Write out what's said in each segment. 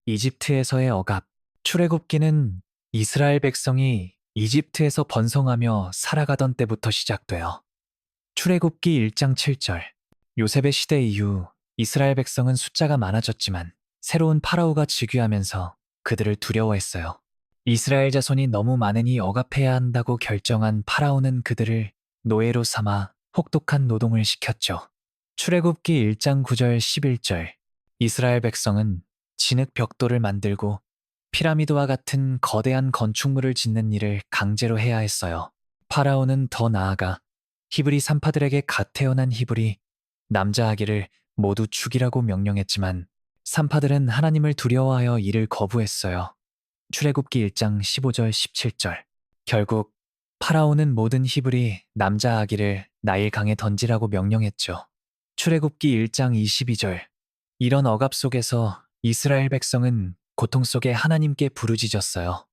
이집트에서의 억압. 출애굽기는 이스라엘 백성이 이집트에서 번성하며 살아가던 때부터 시작돼요. 출애굽기 1장 7절. 요셉의 시대 이후 이스라엘 백성은 숫자가 많아졌지만 새로운 파라오가 즉위하면서 그들을 두려워했어요. 이스라엘 자손이 너무 많으니 억압해야 한다고 결정한 파라오는 그들을 노예로 삼아 혹독한 노동을 시켰죠. 출애굽기 1장 9절 11절. 이스라엘 백성은 진흙 벽돌을 만들고 피라미드와 같은 거대한 건축물을 짓는 일을 강제로 해야 했어요. 파라오는 더 나아가 히브리 산파들에게 갓 태어난 히브리 남자 아기를 모두 죽이라고 명령했지만 산파들은 하나님을 두려워하여 이를 거부했어요. 출애굽기 1장 15절 17절. 결국 파라오는 모든 히브리 남자 아기를 나일강에 던지라고 명령했죠. 출애굽기 1장 22절. 이런 억압 속에서 이스라엘 백성은 고통 속에 하나님께 부르짖었어요.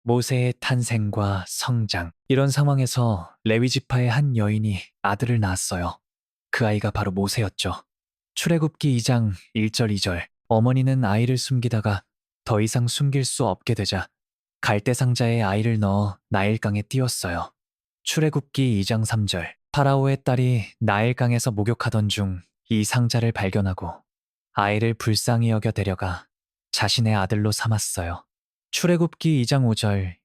모세의 탄생과 성장. 이런 상황에서 레위 지파의 한 여인이 아들을 낳았어요. 그 아이가 바로 모세였죠. 출애굽기 2장 1절 2절. 어머니는 아이를 숨기다가 더 이상 숨길 수 없게 되자 갈대 상자에 아이를 넣어 나일강에 띄웠어요. 출애굽기 2장 3절. 파라오의 딸이 나일강에서 목욕하던 중 이 상자를 발견하고 아이를 불쌍히 여겨 데려가 자신의 아들로 삼았어요. 출애굽기 2장 5절,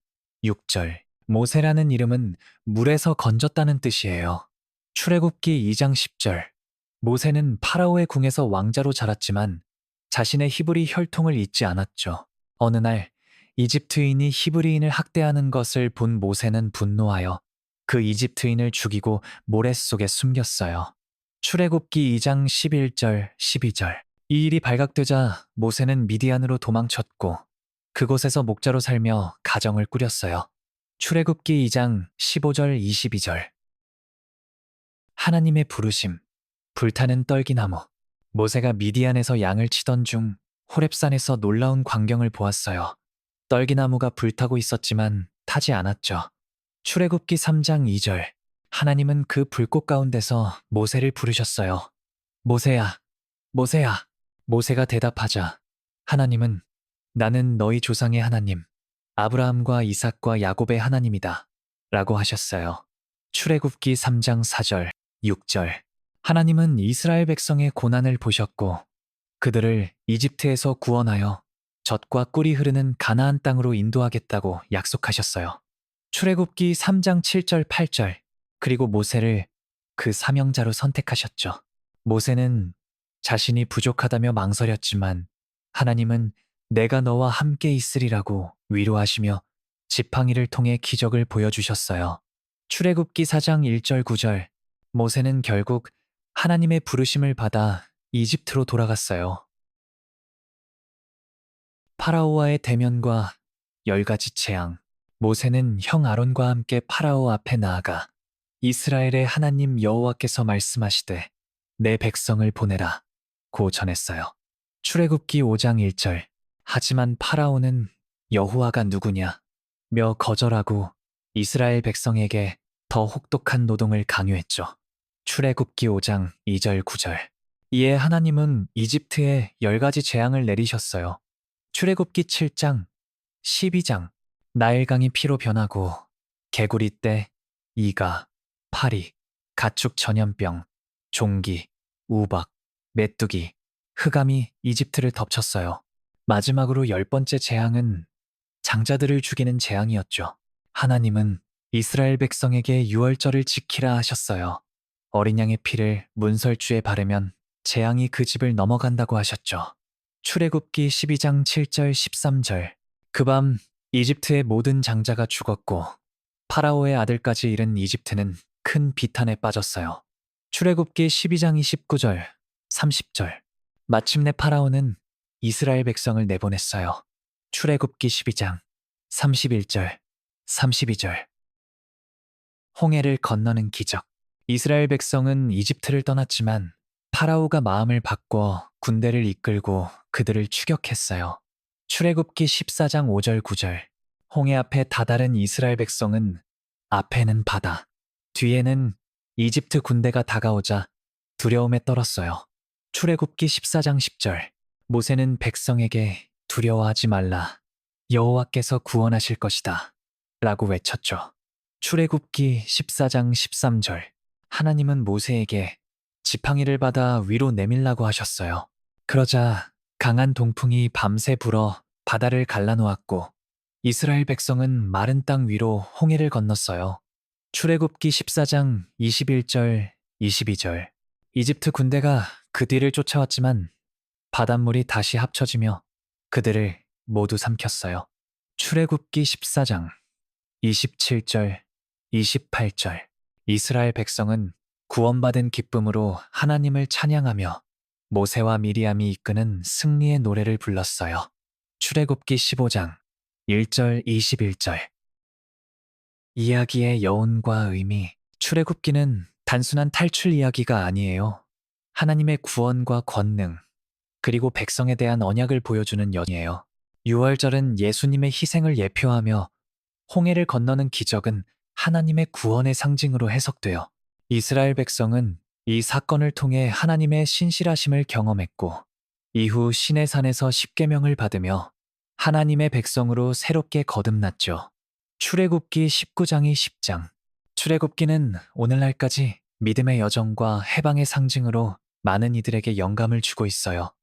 6절. 모세라는 이름은 물에서 건졌다는 뜻이에요. 출애굽기 2장 10절. 모세는 파라오의 궁에서 왕자로 자랐지만 자신의 히브리 혈통을 잊지 않았죠. 어느 날 이집트인이 히브리인을 학대하는 것을 본 모세는 분노하여 그 이집트인을 죽이고 모래 속에 숨겼어요. 출애굽기 2장 11절, 12절. 이 일이 발각되자 모세는 미디안으로 도망쳤고 그곳에서 목자로 살며 가정을 꾸렸어요. 출애굽기 2장 15절, 22절. 하나님의 부르심. 불타는 떨기나무. 모세가 미디안에서 양을 치던 중 호렙산에서 놀라운 광경을 보았어요. 떨기나무가 불타고 있었지만 타지 않았죠. 출애굽기 3장 2절. 하나님은 그 불꽃 가운데서 모세를 부르셨어요. 모세야, 모세야. 모세가 대답하자 하나님은 나는 너희 조상의 하나님, 아브라함과 이삭과 야곱의 하나님이다 라고 하셨어요. 출애굽기 3장 4절, 6절. 하나님은 이스라엘 백성의 고난을 보셨고 그들을 이집트에서 구원하여 젖과 꿀이 흐르는 가나안 땅으로 인도하겠다고 약속하셨어요. 출애굽기 3장 7절, 8절. 그리고 모세를 그 사명자로 선택하셨죠. 모세는 자신이 부족하다며 망설였지만 하나님은 내가 너와 함께 있으리라고 위로하시며 지팡이를 통해 기적을 보여주셨어요. 출애굽기 4장 1절 9절. 모세는 결국 하나님의 부르심을 받아 이집트로 돌아갔어요. 파라오와의 대면과 10가지 재앙. 모세는 형 아론과 함께 파라오 앞에 나아가 이스라엘의 하나님 여호와께서 말씀하시되 내 백성을 보내라 고 전했어요. 출애굽기 5장 1절. 하지만 파라오는 여호와가 누구냐 며 거절하고 이스라엘 백성에게 더 혹독한 노동을 강요했죠. 출애굽기 5장 2절 9절. 이에 하나님은 이집트에 10가지 재앙을 내리셨어요. 출애굽기 7장 12장. 나일강이 피로 변하고 개구리 떼, 이가, 파리, 가축 전염병, 종기, 우박, 메뚜기, 흑암이 이집트를 덮쳤어요. 마지막으로 10번째 재앙은 장자들을 죽이는 재앙이었죠. 하나님은 이스라엘 백성에게 유월절을 지키라 하셨어요. 어린 양의 피를 문설주에 바르면 재앙이 그 집을 넘어간다고 하셨죠. 출애굽기 12장 7절 13절. 그 밤 이집트의 모든 장자가 죽었고 파라오의 아들까지 잃은 이집트는 큰 비탄에 빠졌어요. 출애굽기 12장 29절 30절. 마침내 파라오는 이스라엘 백성을 내보냈어요. 출애굽기 12장 31절 32절. 홍해를 건너는 기적. 이스라엘 백성은 이집트를 떠났지만 파라오가 마음을 바꿔 군대를 이끌고 그들을 추격했어요. 출애굽기 14장 5절 9절. 홍해 앞에 다다른 이스라엘 백성은 앞에는 바다, 뒤에는 이집트 군대가 다가오자 두려움에 떨었어요. 출애굽기 14장 10절. 모세는 백성에게 두려워하지 말라. 여호와께서 구원하실 것이다. 라고 외쳤죠. 출애굽기 14장 13절. 하나님은 모세에게 지팡이를 받아 위로 내밀라고 하셨어요. 그러자 강한 동풍이 밤새 불어 바다를 갈라놓았고 이스라엘 백성은 마른 땅 위로 홍해를 건넜어요. 출애굽기 14장 21절, 22절. 이집트 군대가 그 뒤를 쫓아왔지만 바닷물이 다시 합쳐지며 그들을 모두 삼켰어요. 출애굽기 14장 27절, 28절. 이스라엘 백성은 구원받은 기쁨으로 하나님을 찬양하며 모세와 미리암이 이끄는 승리의 노래를 불렀어요. 출애굽기 15장 1절, 21절. 이야기의 여운과 의미. 출애굽기는 단순한 탈출 이야기가 아니에요. 하나님의 구원과 권능, 그리고 백성에 대한 언약을 보여주는 연이에요. 6월절은 예수님의 희생을 예표하며 홍해를 건너는 기적은 하나님의 구원의 상징으로 해석돼요. 이스라엘 백성은 이 사건을 통해 하나님의 신실하심을 경험했고 이후 시내산에서 십계명을 받으며 하나님의 백성으로 새롭게 거듭났죠. 출애굽기 19장이 10장. 출애굽기는 오늘날까지 믿음의 여정과 해방의 상징으로 많은 이들에게 영감을 주고 있어요.